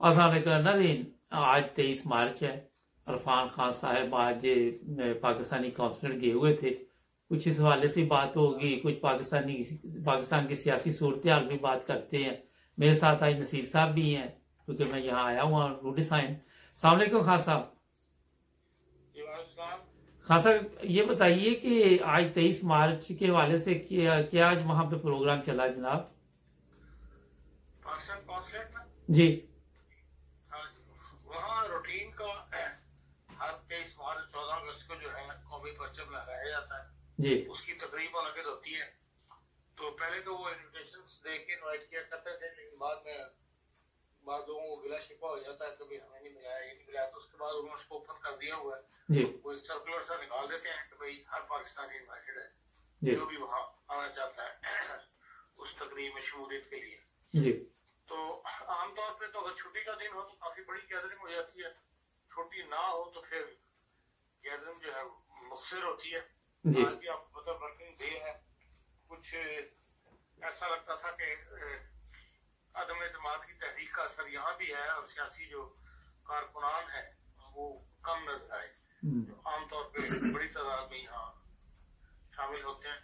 अस्सलाम नाज़रीन, आज 23 मार्च है। इरफान खान साहब आज पाकिस्तानी काउंसलर गए हुए थे। कुछ इस हवाले से बात होगी, कुछ पाकिस्तान की सियासी सूरत हाल भी बात करते हैं। मेरे साथ आज नसीर साहब भी हैं, क्योंकि मैं यहाँ आया हुआ रूडी साइन। सलाम अलैकुम खान साहब। खान साहब, ये बताइए कि आज 23 मार्च के हवाले से क्या आज वहां पे प्रोग्राम चला जनाब? जी, वहाँ रूटीन का हर 23 मार्च 14 अगस्त को जो है कौमी परचम लहराया जाता है जी, उसकी तकरीब मुनक़िद होती है। तो पहले तो वो इन्विटेशंस दे के इनवाइट किया करते थे, लेकिन बाद लोगों को गिला शिकवा हो जाता है, कभी हमें नहीं मिलाया, ये नहीं मिलाया। तो उसके बाद उन्होंने उसको ओपन कर दिया हुआ है, जी, वो एक सर्कुलर सा निकाल देते हैं कि भाई हर पाकिस्तानी इन्वाइटेड है, जी, जो भी वहाँ आना चाहता है उस तकरीब में शमूलियत के लिए। जी, तो आमतौर पे तो अगर छुट्टी का दिन हो तो काफी बड़ी गैदरिंग हो जाती है, छुट्टी ना हो तो फिर गैदरिंग जो है मुख्तसर होती है। जी, आज भी आपको पता वर्किंग डे है, कुछ ऐसा लगता था कि अदम एतमाद की तहरीक का असर यहाँ भी है और सियासी जो कारकुनान है वो कम नजर आए। आमतौर पे बड़ी तादाद में यहाँ शामिल होते हैं,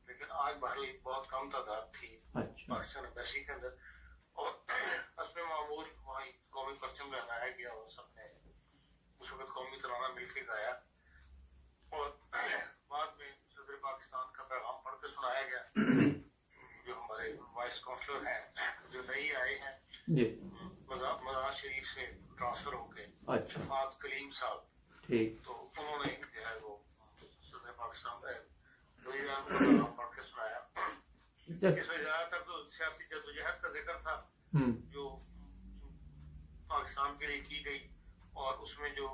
लेकिन आज बहरहाल बहुत कम तादाद थी पाकिस्तान एम्बेसी के अंदर। और हस्ब मामूल वहाँ कौमी परचम लहराया गया और सबने उस वक्त कौमी तराना मिलकर गाया और बाद में सदर पाकिस्तान का पैगाम पढ़ के सुनाया गया, जो हमारे वाइस काउंसलर हैं जो नई आए हैं मज़ार शरीफ से ट्रांसफर होके, शफात कलीम साहब, ठीक, तो उन्होंने जो है वो सदर पाकिस्तान का पैगाम पढ़ के सुनाया। इसमें ज्यादातर तो सियासी जद्दोजहद का जिक्र था जो पाकिस्तान के लिए की गई, और उसमें जो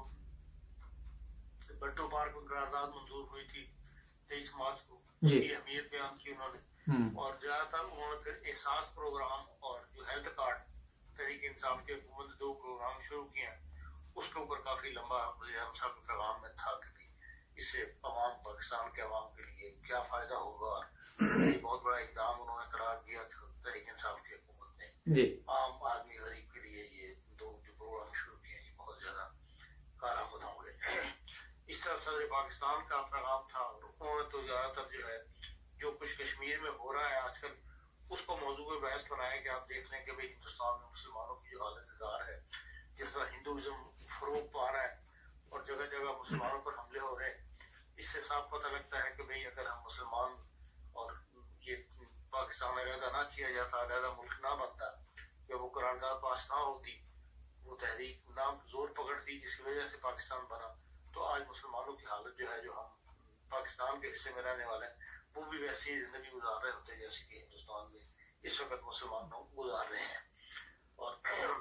बट्टो पार्क में करारदाद मंजूर हुई थी 23 मार्च को, उसकी अहमियत बयान की उन्होंने। और ज्यादातर उन्होंने फिर एहसास प्रोग्राम और जो हेल्थ कार्ड तहरीक इंसाफ के हुकूमत ने 2 प्रोग्राम शुरू किए हैं, उसके ऊपर काफी लंबा हम सब पैगाम में था कि इससे अवाम, पाकिस्तान के अवाम के लिए क्या फायदा होगा। ये बहुत बड़ा इकदाम उन्होंने करार दिया तहरीक इंसाफ की हुकूमत ने। आम आदमी गरीब के लिए ये 2 जो प्रोग्राम शुरू किए ये बहुत ज्यादा कारआमद होंगे। इस तरह सदर पाकिस्तान का पैगाम था। उन्होंने तो ज्यादातर जो है जो कुछ कश्मीर में हो रहा है आजकल उसको मौजूद बहस बनाया कि आप देख लें कि भाई हिंदुस्तान में मुसलमानों की जो हालत जार है, जिस तरह हिंदुइज्म फरोग पा रहा है और जगह जगह मुसलमानों पर हमले हो रहे हैं, इससे साफ पता लगता है कि भाई अगर हम मुसलमान और ये पाकिस्तान में अलहदा ना किया जाता, अलहदा मुल्क ना बनता, या वो करारदाद पास ना होती, वो तहरीक ना जोर पकड़ती जिसकी वजह से पाकिस्तान बना, तो आज मुसलमानों की हालत जो है, जो हम पाकिस्तान के हिस्से में रहने वाले हैं, वो भी वैसी ही जिंदगी गुजार रहे होते जैसे कि हिंदुस्तान में इस वक्त मुसलमान लोग गुजार रहे हैं। और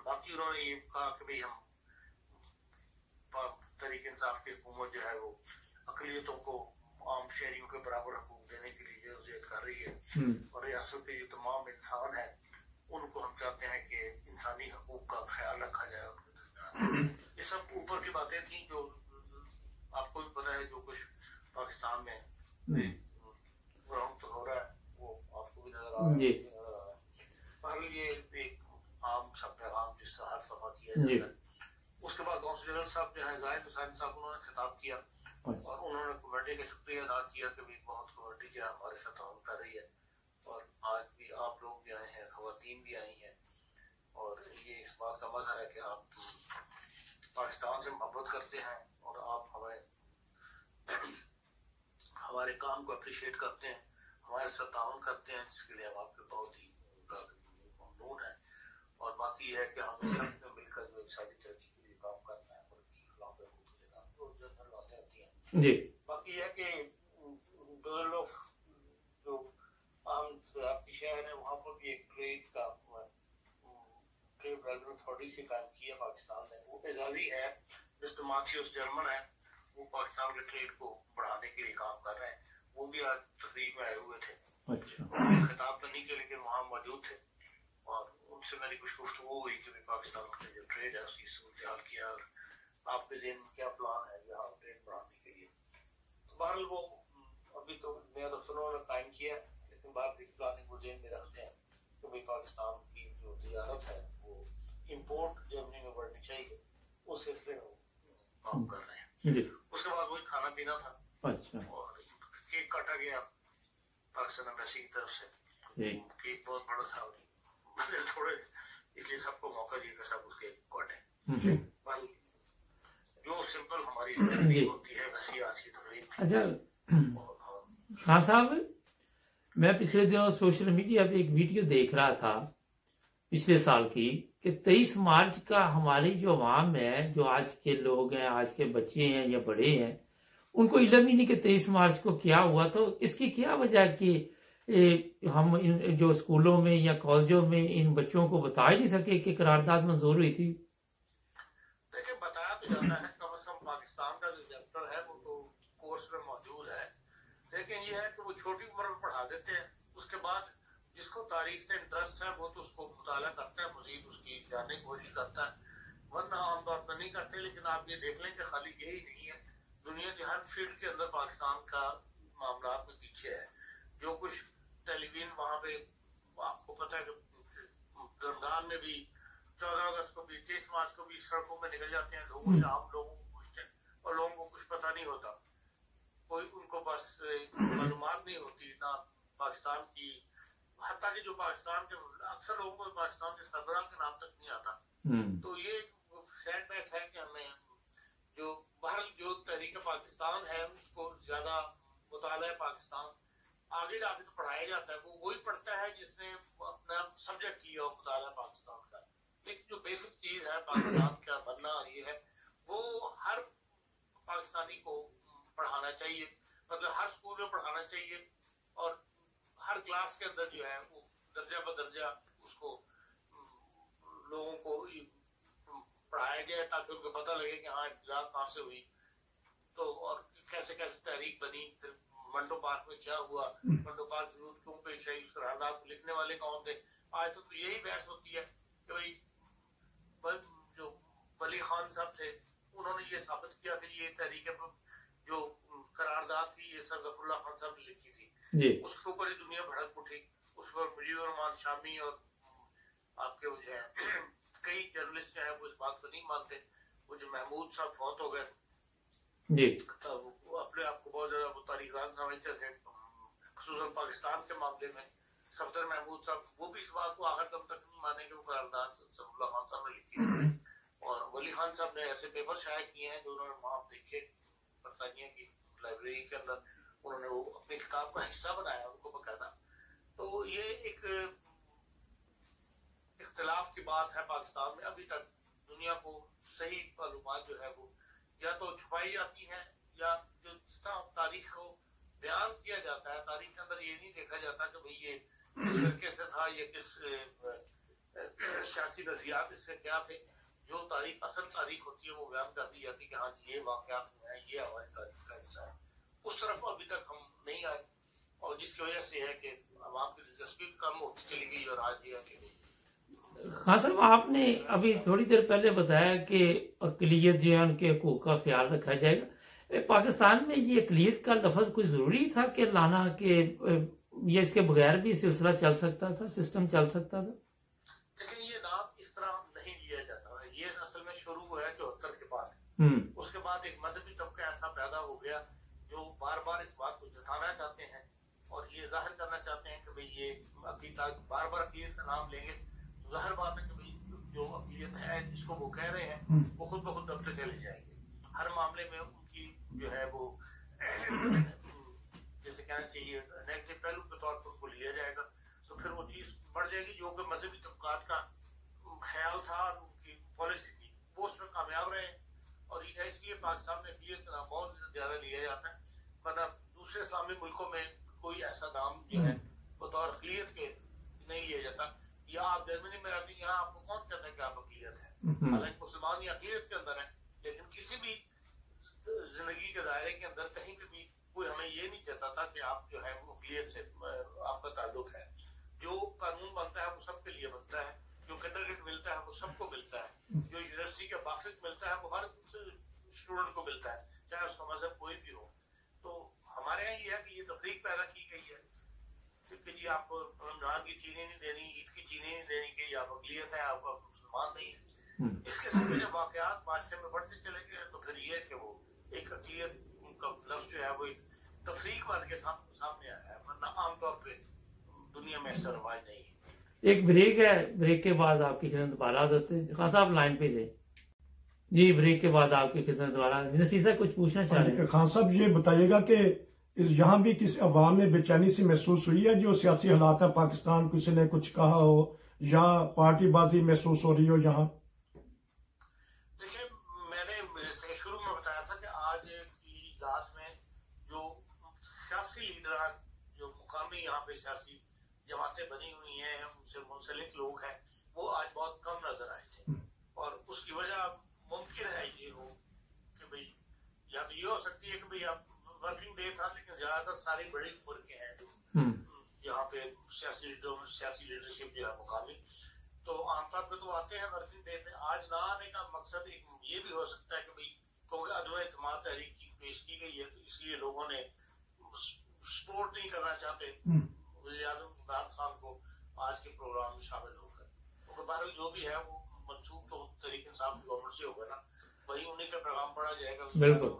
बाकी उन्होंने ये कहा कि भाई हम तहरीक इंसाफ की हुकूमत जो है वो अकलियतों को आम शहरियों के बराबर हकूक देने के लिए जद्दोजहद कर रही है, और रियासत के जो तमाम इंसान है उनको हम चाहते हैं कि इंसानी हकूक का ख्याल रखा जाए उनके दरमियान। ये सब ऊपर की बातें थी जो आपको भी पता है, जो कुछ पाकिस्तान में ग्राउंड तो हो रहा है वो आपको भी नजर आ रहा है। ये एक आम सब पैगाम जिस तरह हर दफा किया जाता है। उसके बाद कौंसल जनरल साहब जो है जाहिद हुसैन साहब, उन्होंने खिताब किया और उन्होंने कमेटी का शुक्रिया अदा किया कि भी बहुत कमेटी जो है हमारे साथ काम कर रही है, और आज भी आप लोग भी आए हैं, खवातीन भी आई हैं, और ये इस बात का मजा है कि आप पाकिस्तान से मोहब्बत करते हैं और आप हमारे काम को अप्रिशिएट करते हैं, हमारे साथ ताउन करते हैं, जिसके लिए हम आपके बहुत ही ममनून है। और बाकी है कि हम सब मिलकर जो इकसादी तरक्की के लिए काम करना है और इसके खिलाफ तो जनरल बातें होती हैं। बाकी है कि लोग जो आम आपकी शहर है वहाँ पर भी एक ट्रेड का ट्रेड डेवलपमेंट अथॉरिटी से काम किया पाकिस्तान ने, वो एजाजी है, मिस्टर माथियोस जर्मन है, वो पाकिस्तान के ट्रेड को बढ़ाने के लिए काम कर रहे हैं। वो भी आज तकरीब में आए हुए थे, खिताब तो नहीं किया लेकिन वहाँ मौजूद थे, और उनसे मेरी कुछ गुफ्तगू हुई कि पाकिस्तान के जो ट्रेड है उसकी सूरत हाल किया और आपके ज़हन में क्या प्लान है यहाँ ट्रेड बढ़ाने के लिए। तो बहरहाल वो अभी तो नया दफ्तर उन्होंने कायम किया, लेकिन बाद की प्लानिंग वो ज़हन में रखते हैं कि भाई पाकिस्तान की जो तिजारत है वो इम्पोर्ट जब काम कर रहे हैं। उसके बाद वही खाना पीना था। अच्छा। और केक काटा गया पाकिस्तान एम्बेसी की तरफ से, केक बहुत बड़ा था, थोड़े इसलिए सबको मौका दिया कि सब उसके काटे। पर जो सिंपल हमारी तकरीब होती है वैसी आज की तकरीब थी। अच्छा खान साहब, मैं पिछले दिनों सोशल मीडिया पे एक वीडियो देख रहा था पिछले साल की कि 23 मार्च का हमारी जो अवाम है, जो आज के लोग हैं, आज के बच्चे हैं या बड़े हैं, उनको इल्म ही नहीं कि 23 मार्च को क्या हुआ। तो इसकी क्या वजह कि हम इन जो स्कूलों में या कॉलेजों में इन बच्चों को बता ही नहीं सके कि करारदाद मंजूर हुई थी? देखिए बताया तो जाता है, कम से कम पाकिस्तान का जो चैप्टर है वो तो कोर्स में मौजूद है, लेकिन ये है कि वो छोटी उम्र में पढ़ा देते हैं। उसके बाद जिसको तारीख से इंटरेस्ट है वो तो उसको मुताला करता है, मजीद उसकी जानने की कोशिश करता है, वरना आमतौर पर नहीं करते। लेकिन आप ये देख लें कि खाली यही नहीं है, दुनिया के हर फील्ड के अंदर पाकिस्तान का मामला में पीछे है। जो कुछ टेलीविजन वहां पे आपको पता है कि रमजान में भी 14 अगस्त को भी 23 मार्च को भी सड़कों में निकल जाते हैं लोगों से, आम लोगों को पूछते हैं और लोगों को कुछ पता नहीं होता, कोई उनको बस मालूमात नहीं होती ना पाकिस्तान की। हत्ता कि जो पाकिस्तान के अक्सर लोगों को पाकिस्तान के सरबराह के नाम तक नहीं आता। तो ये सेटबैक है कि हमें जो बाहर जो तहरीक पाकिस्तान है उसको ज्यादा मुताला है पाकिस्तान, आगे जाके तो पढ़ाया जाता है, वो वही पढ़ता है जिसने अपना सब्जेक्ट किया हो मुताला पाकिस्तान का। लेकिन जो बेसिक चीज है पाकिस्तान का बनना ये है, वो हर पाकिस्तानी को पढ़ाना चाहिए, मतलब हर स्कूल में पढ़ाना चाहिए और हर क्लास के अंदर जो है वो दर्जा बदर्जा उसको लोगों को पढ़ाया जाए ताकि उनको पता लगे कि हाँ इब्तिदा कहाँ से हुई तो और कैसे कैसे तहरीक बनी, फिर मंडो पार्क में क्या हुआ, मंडो पार्क जरूरत क्यों पेश आई, उसके हालात को लिखने वाले कौन थे। आज तो यही बहस होती है कि भाई जो वली खान साहब थे उन्होंने ये साबित किया कि ये तहरीक जो करारदाद थी ये सर गफरुल्लाह खान साहब ने लिखी थी, उसके ऊपर ही दुनिया भड़क उठी। उस पर मुजीबुर रहमान शामी और आपके वो जो है कई जर्नलिस्ट जो है वो इस बात को नहीं मानते। वो जो महमूद साहब फौत हो गए तो वो अपने आप को बहुत ज्यादा वो तारीखान समझते थे, खुसूसन पाकिस्तान के मामले में सफदर महमूद साहब वो भी इस बात को आखिर दम तक नहीं माने कि वो करारदाद सफरुल्लाह खान साहब ने लिखी थी। और वली खान साहब ने ऐसे पेपर शाया किए हैं जो उन्होंने वहां देखे बरतानिया की लाइब्रेरी के अंदर, उन्होंने वो अपनी किताब का हिस्सा बनाया उनको बकायदा। तो ये एक इख्तिलाफ की बात है पाकिस्तान में, अभी तक दुनिया को सही मालूमात जो है वो या तो छुपाई जाती है या जो जिस तरह तारीख को बयान किया जाता है, तारीख के अंदर ये नहीं देखा जाता कि भाई ये किस तरीके से था, ये किस सियासी नजरियात इसके क्या थे। जो तारीख असल तारीख होती है वो बयान कर दी जाती है कि हाँ ये वाकयात हुए हैं, ये हमारी तारीख का हिस्सा है। उस तरफ अभी तक हम नहीं आए और जिसकी वजह से है कि आवाम की दिलचस्पी कम होती चली गई और आज ये है कि हाँ साहब, आपने अभी थोड़ी देर पहले बताया कि अकलियत जो है उनके हकूक का ख्याल रखा जाएगा। पाकिस्तान में ये अकलियत का लफ्ज कोई जरूरी था कि लाना के ये इसके बगैर भी सिलसिला चल सकता था, सिस्टम चल सकता था? देखिए ये नाम इस तरह नहीं लिया जाता है, ये असल में शुरू हुआ है 74 के बाद। उसके बाद एक मजहबी तबका ऐसा पैदा हो गया जो बार बार इस बात को जताना चाहते हैं और ये जाहिर करना चाहते हैं कि भाई ये अकीदत बार बार अकीदत का नाम लेंगे तो जाहिर बात है कि भाई जो अकीदत है जिसको वो कह रहे हैं वो खुद ब खुद दबते चले जाएंगे। हर मामले में उनकी जो है वो जैसे कहना चाहिए नेगेटिव पहलू के तौर पर उनको लिया जाएगा, तो फिर वो चीज बढ़ जाएगी जो कि मजहबी तबकात का ख्याल था और उनकी पॉलिसी थी, वो उसमें कामयाब रहे। और इसलिए पाकिस्तान में अक़लियत का नाम बहुत ज्यादा लिया जाता है, वरना दूसरे इस्लामी मुल्कों में कोई ऐसा नाम जो है बतौर अक़लियत के नहीं लिया जाता। या आप जर्मनी में रहते हैं, यहाँ आपको कौन कहता है कि आप अक़लियत है, हालांकि मुसलमान या अक़लियत के अंदर है, लेकिन किसी भी जिंदगी के दायरे के अंदर कहीं पे भी कोई हमें ये नहीं कहता था कि आप जो है वो अक़लियत से आपका ताल्लुक है। जो कानून बनता है वो सबके लिए बनता है, जो कैंडिडेट मिलता है वो सबको मिलता है, जो यूनिवर्सिटी का बाफिक मिलता है वो हर स्टूडेंट को मिलता है, चाहे उसका मजहब कोई भी हो। तो हमारे यहाँ ये है कि ये तफरीक पैदा की गई है कि जी आप रमजान की चीनी नहीं देनी, ईद की चीनी नहीं देनी कि आप अक़लियत है, आप मुसलमान नहीं है। इसके समय जब वाकयात माशरे में बढ़ते चले गए तो फिर ये कि वो एक अक़लियत का लफ्ज़ जो है वो एक तफरीक बन के सामने आया है, वरना आमतौर पे दुनिया में ऐसा रवाज नहीं है। एक ब्रेक है, ब्रेक के बाद आपकी खिदमत दोबारा होते हैं। खान साहब लाइन पे थे जी, ब्रेक के बाद आपकी खिदमत दोबारा। नसीसा कुछ पूछना चाह रहे हैं? खान साहब ये बताइएगा कि यहाँ भी किसी अवाम में बेचैनी सी महसूस हुई है जो सियासी हालात है पाकिस्तान, किसी ने कुछ कहा हो या पार्टीबाजी महसूस हो रही हो यहाँ? देखिए, मैंने शुरू में बताया था कि आज की इजलास में जो सियासी लीडर, जो मुकामी यहाँ पे सियासी जमातें बनी हुई हैं, उनसे मुंसलिक लोग हैं, वो आज बहुत कम नजर आए थे। और उसकी वजह मुमकिन है ये हो कि भाई, या तो ये हो सकती है कि भाई आप वर्किंग डे था, लेकिन ज्यादातर सारी बड़ी उम्र के हैं जो यहाँ पे सियासी लीडरशिप जो है मुकामी, तो आमतौर पे तो आते हैं वर्किंग डे पे। आज ना आने का मकसद ये भी हो सकता है कि भाई क्योंकि अदवा इत्तेमाद तहरीक की पेश की गई है, तो इसलिए लोगों ने सपोर्ट नहीं करना चाहते वज़ीर आज़म इमरान खान को आज के प्रोग्राम में शामिल होकर। क्योंकि बहरहाल जो भी है वो मंसूब तो तहरीक इंसाफ की गवर्नमेंट से होगा ना, वही उन्हीं का पैगाम पढ़ा जाएगा। बिल्कुल।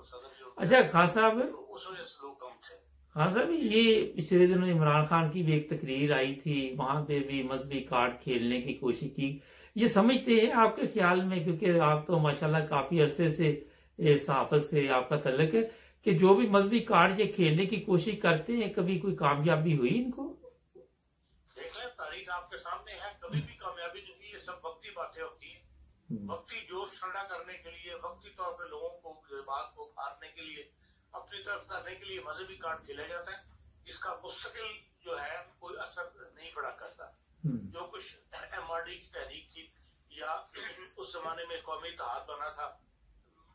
अच्छा खान साहब, तो उस वजह से लोग कम थे। हाँ सर, ये पिछले दिनों इमरान खान की भी एक तकरीर आई थी, वहां पे भी मजहबी कार्ड खेलने की कोशिश की। ये समझते हैं आपके ख्याल में, क्योंकि आप तो माशाल्लाह काफी अरसे से सहाफत से आपका तल्लुक है, कि जो भी मजहबी कार्ड ये खेलने की कोशिश करते हैं, कभी कोई कामयाबी हुई इनको? देख लें, तारीख आपके सामने है, कभी भी कामयाबी नहीं हुई। ये सब वक्ती बातें होती है, वक्ती जोश ठंडा करने के लिए, वक्ती तौर पर लोगों को बात को फाड़ने के लिए, अपनी तरफ करने के लिए मजहबी कार्ड खेला जाता है, जिसका मुस्तकिल जो है कोई असर नहीं पड़ा करता। जो कुछ MRD की तहरीक थी या उस जमाने में कौमी इत्तेहाद बना था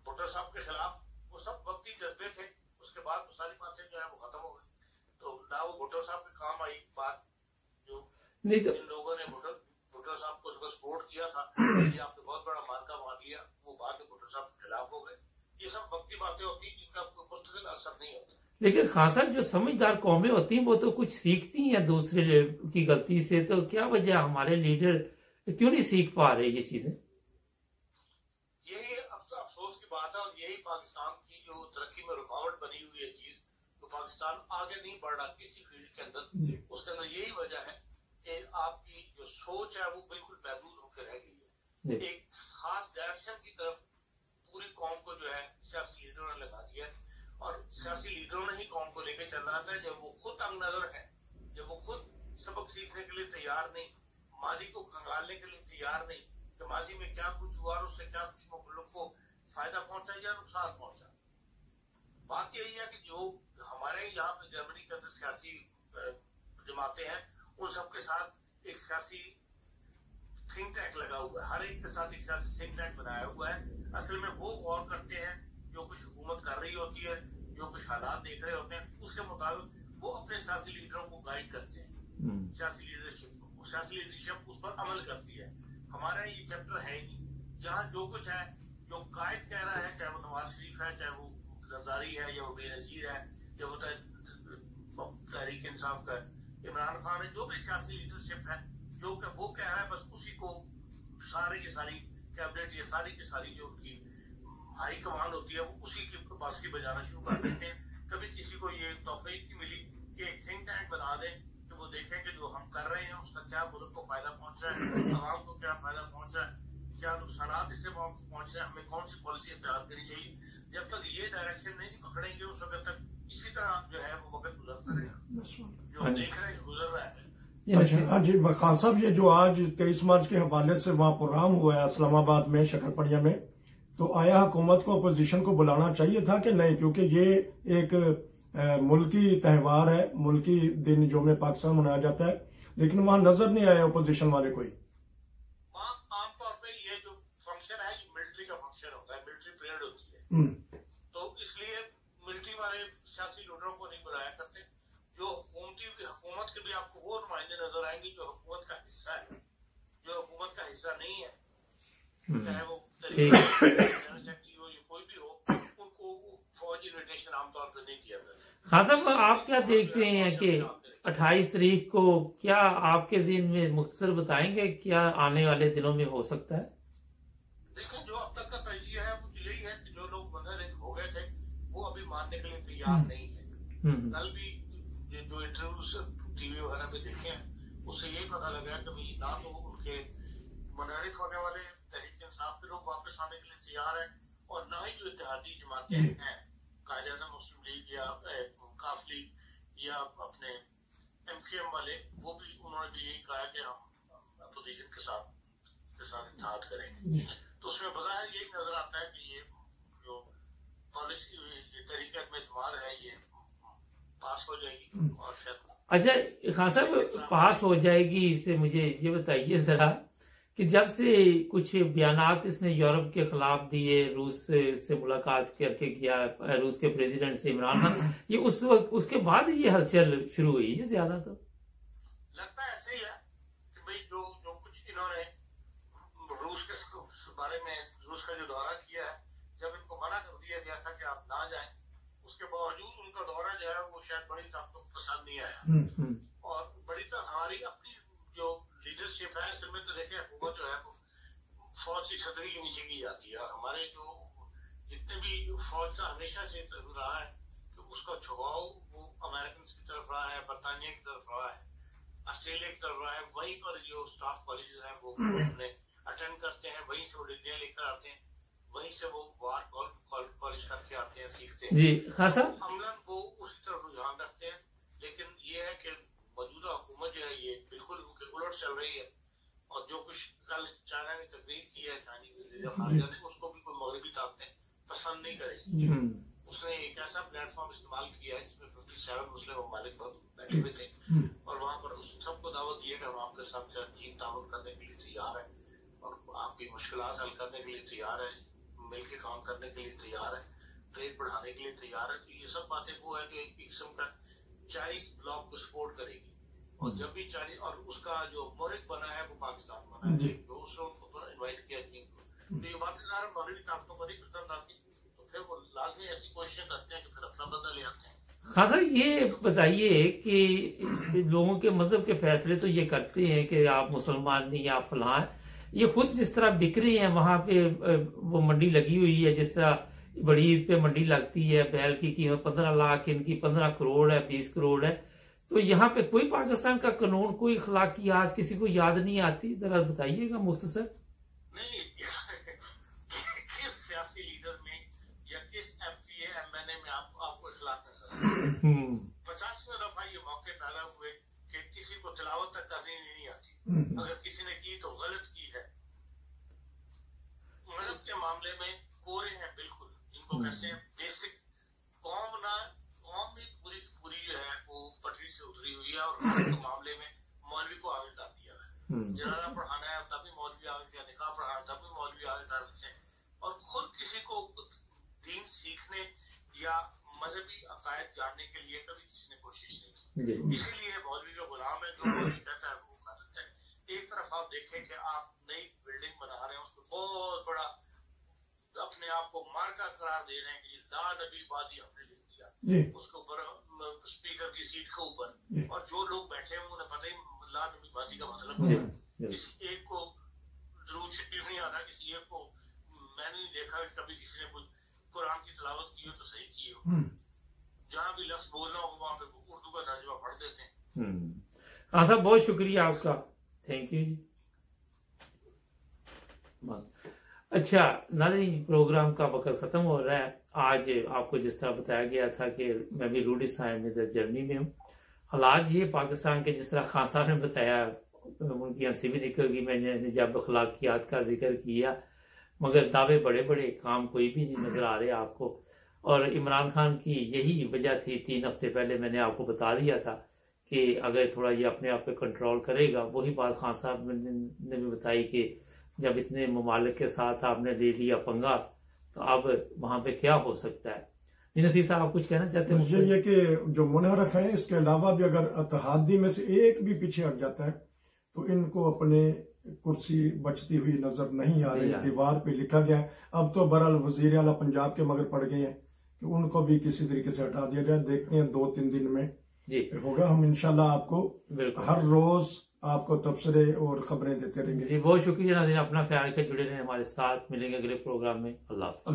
भुट्टो साहब के खिलाफ, वो सब वक्ती जज्बे थे। उसके बाद वो सारी बातें जो है वो खत्म हो गई। तो ना वो भुट्टो साहब के काम आई बात, जो इन लोगों ने भुट्टो साहब को सपोर्ट किया था, आपने बहुत बड़ा मार्का मार लिया, वो बाद में भुट्टो साहब के खिलाफ हो गए। ये सब वक्ती बातें होती हैं जिनका कोई मुस्तकिल असर नहीं होता। लेकिन खान साहब, जो समझदार कौमें होती हैं वो तो कुछ सीखती हैं दूसरे की गलती से, तो क्या वजह हमारे लीडर क्यों नहीं सीख पा रहे ये चीजें? यही अफसोस की बात है, और यही पाकिस्तान की जो तरक्की में रुकावट बनी हुई है चीज, तो पाकिस्तान आगे नहीं बढ़ रहा किसी फील्ड के अंदर। उसके अंदर यही वजह है कि आपकी जो सोच है वो बिल्कुल महदूद होकर रह गई है। एक खास डायरेक्शन की तरफ पूरी कौम को जो है सियासी लीडरों ने लगा दिया, और सियासी लीडरों ने ही कौम को लेकर चल रहा था। जब वो खुद तंग नजर है, जब वो खुद सबक सीखने के लिए तैयार नहीं, माजी को कंगालने के लिए तैयार नहीं कि माजी में क्या कुछ हुआ और उससे क्या कुछ मुल्क को फायदा पहुंचा या नुकसान पहुंचा। बात यही है कि जो हमारे यहाँ पे जर्मनी के अंदर सियासी जमातें हैं, उन सबके साथ एक सियासी थिंक टैंक लगा हुआ है, हर एक के साथ एक सियासी थिंक टैंक बनाया हुआ है। असल में वो गौर करते हैं जो कुछ हुकूमत कर रही होती है, जो कुछ हालात देख रहे होते हैं, उसके मुताबिक वो अपने सियासी लीडरों को गाइड करते हैं, सियासी लीडरशिप को। सियासी लीडरशिप उस पर अमल करती है। हमारा ये चैप्टर है ही नहीं। यहाँ जो कुछ है, जो कायद कह रहा है, चाहे वो नवाज शरीफ है, चाहे वो जरदारी है, या वो बेनजीर है, या वो तहरीक इंसाफ का इमरान खान है, जो भी सियासी लीडरशिप है, जो वो कह रहा है, बस उसी को सारी की सारी कैबिनेट, ये सारी की सारी जो उनकी हाई कमांड होती है, वो उसी की बांसुरी बजाना शुरू कर देते हैं। कभी किसी को ये तौफीक नहीं मिली कि एक थिंक टैंक बना दें कि वो देखें कि जो हम कर रहे हैं उसका क्या मुल्क को फायदा पहुंच रहा है, आवाम को क्या फायदा पहुंच रहा है, क्या नुकसान इससे पहुंच रहे हैं, हमें कौन सी पॉलिसी इख्तियार करनी चाहिए। जब तक ये डायरेक्शन नहीं पकड़ेंगे, उस वक्त तक इसी तरह जो है वो वक्त गुजरता रहेगा, जो हम देख रहे हैं गुजर रहा है। अच्छा जी खान साहब, ये जो आज 23 मार्च के हवाले से वहाँ प्रोग्राम हुआ है इस्लामाबाद में, शकरपड़िया में, तो आया हुकूमत को अपोजिशन को बुलाना चाहिए था कि नहीं? क्योंकि ये एक मुल्की त्यौहार है, मुल्की दिन जो में पाकिस्तान मनाया जाता है, लेकिन वहाँ नजर नहीं आया अपोजिशन वाले कोई। आमतौर पे ये जो फंक्शन है, ये मिलिट्री का फंक्शन होता है, मिलिट्री परेड होती है, तो इसलिए मिलिट्री वाले सियासी लीडरों को नहीं बुलाया करते। जो हुकूमत के भी आपको वो नुमाइंदे नजर आएंगे जो हुकूमत का हिस्सा है। जो हुकूमत का हिस्सा नहीं है, चाहे वो सेक्रेटरी हो या कोई भी हो, उनको फौज इन्विटेशन आमतौर पर नहीं दिया जाता। खान साहब, आप क्या देखते हैं कि 28 तारीख को क्या आपके ज़हन में मुख्तसर बताएंगे क्या आने वाले दिनों में हो सकता है? जो अब तक का तजिया है वो यही है कि जो लोग मुनहरिफ हो गए थे वो अभी मानने के लिए तैयार नहीं है। कल भी जो इंटरव्यूज टीवी वगैरह पे देखे हैं उससे यही पता लगा कि भाई ना तो उनके मुनहरिफ होने वाले तहरीक इंसाफ के लोग वापस आने के लिए तैयार है और ना ही जो इत्तेहादी जमातें हैं कायदे-ए-आज़म मुस्लिम लीग या काफ लीग या अपने MKM वाले, वो भी उन्होंने भी यही कहा कि हम अपोजिशन के साथ इत्तेहाद करेंगे। तो उसमें बज़ाहिर यही नजर आता है कि ये जो पॉलिसी तरीके में एतमाद है ये पास हो जाएगी और शायद। अच्छा खान साहब, पास हो जाएगी इसे मुझे ये बताइए जरा कि जब से कुछ बयानात इसने यूरोप के खिलाफ दिए, रूस से मुलाकात करके किया, रूस के प्रेसिडेंट से इमरान खान, ये उस वक्त उसके बाद ये हलचल शुरू हुई है ज्यादा। तो लगता है ऐसे ही है कि भाई जो कुछ इन्होंने रूस के बारे में, रूस का जो दौरा किया है, जब इनको मना कर दिया गया था कि आप ना जाएं, उसके बावजूद उनका दौरा जो है वो शायद बड़ी ताकतों को पसंद नहीं आया और बड़ी तो हमारी अपनी जो लीडरशिप है असल में तो देखिए हुकूमत जो है वो फौज की छतरी के नीचे की जाती है और हमारे जो जितने भी फौज का हमेशा से रहा है कि उसका झुकाव वो अमेरिकन की तरफ रहा है, बरतानिया की तरफ रहा है, ऑस्ट्रेलिया की तरफ रहा है। वहीं पर जो स्टाफ कॉलेजेस हैं वो अपने अटेंड करते हैं, वहीं से वो डिग्रियां लेकर आते हैं, वहीं से वो वार कॉलेज करके आते हैं, सीखते हैं जी। हाँ सर, अमलन वो उसी तरफ रुझान रखते हैं। लेकिन ये है कि मौजूदा हुकूमत जो है ये बिल्कुल उनके उलट चल रही है और जो कुछ कल चाइना ने तकरीर की है चाइनीज वज़ीर ख़ारिजा ने, उसको भी कोई मगरबी ताकतें पसंद नहीं करेगी। उसने एक ऐसा प्लेटफॉर्म इस्तेमाल किया है जिसमें 57 मुस्लिम ममालिक बैठे हुए थे और वहां पर उस सबको दावत दी है कि हम आपके साथ चीन ताउन करने के लिए तैयार है और आपकी मुश्किलात हल करने के लिए तैयार है, मिलकर काम करने के लिए तैयार है, ट्रेड बढ़ाने के लिए तैयार है। तो ये सब बातें वो है कि एक किस्म का चाइनीज ब्लॉक को सपोर्ट करेगी और जब भी चाइनीज और उसका जो मोरिक बना है वो पाकिस्तान बना है, तो उसने उनको इन्वाइट किया चीन को। तो ये बातें ज़्यादा मगरबी ताकतों को नहीं पसंद आती, तो फिर वो लाजमी ऐसी कोशिशें करते हैं कि फिर अपना बदला ले आते हैं। हाँ सर, ये बताइए कि लोगों के मजहब के फैसले तो ये करते हैं कि आप मुसलमान नहीं, आप फलां, ये खुद जिस तरह बिक रही है वहां पे वो मंडी लगी हुई है, जिस तरह बड़ी ईद पे मंडी लगती है, बैल की कीमत 15 लाख, इनकी 15 करोड़ है, 20 करोड़ है। तो यहाँ पे कोई पाकिस्तान का कानून, कोई अखलाकियात किसी को याद नहीं आती, जरा बताइएगा मुख्तसर। नहीं, किस सियासी लीडर में या किस MPA MNA में आपको इखलाक नजर 50वें दफा ये मौके पैदा हुए कि किसी को तिलावत तक करनी नहीं आती, अगर किसी ने की तो गलत की है। मजहब के मामले में कोरे हैं बिल्कुल, इनको कहते हैं बेसिक कौम भी पूरी पूरी जो है वो पटरी से उतरी हुई है और के मामले में मौलवी को आगे कर दिया है। जनाजा पढ़ाना है तभी मौलवी आगे किया, निकाह पढ़ाना तभी मौलवी आगे कर देते हैं और खुद किसी को दीन सीखने या मजहबी अकायद जानने के लिए कभी किसी ने कोशिश नहीं की। इसीलिए मौलवी का गुलाम है, जो मौलवी कहता है वो कर देता है। एक तरफ आप देखें कि आप नई बिल्डिंग बना रहे हैं, उसको बहुत बड़ा अपने आप को मार्का करार दे रहे हैं कि ला नबी वादी हमने लिख दिया उसके ऊपर, स्पीकर की सीट के ऊपर, और जो लोग बैठे हैं उन्हें पता ही ला नबी वादी का मतलब क्या है। किसी एक को दुरूद शरीफ नहीं आता, किसी एक को मैंने नहीं देखा कि कभी किसी ने कुरान की तिलावत की हो तो सही की हो। जहाँ भी लफ्ज बोलना हो वहां पे उर्दू का तर्जुमा पढ़ देते हैं। हाँ साहब, बहुत शुक्रिया आपका, थैंक यू जी। अच्छा नाज़रीन, प्रोग्राम का वक्त खत्म हो रहा है। आज आपको जिस तरह बताया गया था कि मैं भी रूडी साइड में जर्मनी में हूँ। हालात ये पाकिस्तान के जिस तरह खान साहब ने बताया, उनकी हंसी भी निकल गई। मैंने जब अखलाकियात का जिक्र किया, मगर दावे बड़े बड़े, काम कोई भी नहीं नजर आ रहे आपको। और इमरान खान की यही वजह थी, 3 हफ्ते पहले मैंने आपको बता दिया था कि अगर थोड़ा ये अपने आप पे कंट्रोल करेगा। वही बात खान साहब ने भी बताई कि जब इतने ममालिक के साथ आपने ले लिया पंगा, तो अब वहां पे क्या हो सकता है। नसीर साहब, आप कुछ कहना चाहते हैं? मुझे ये कि जो मुनहरफ हैं, इसके अलावा भी अगर इत्तेहादी में से एक भी पीछे हट जाता है तो इनको अपने कुर्सी बचती हुई नजर नहीं आ रही। दीवार पे लिखा गया है। अब तो बहरहाल वजीर आला पंजाब के मगर पड़ गए हैं कि उनको भी किसी तरीके से हटा दिया जाए। देखते हैं 2-3 दिन में होगा। हम इंशाल्लाह आपको हर रोज आपको तबसरे और खबरें देते रहेंगे। जी बहुत शुक्रिया नाज़रीन, अपना ख्याल रखें, जुड़े रहें हमारे साथ, मिलेंगे अगले प्रोग्राम में। अल्लाह।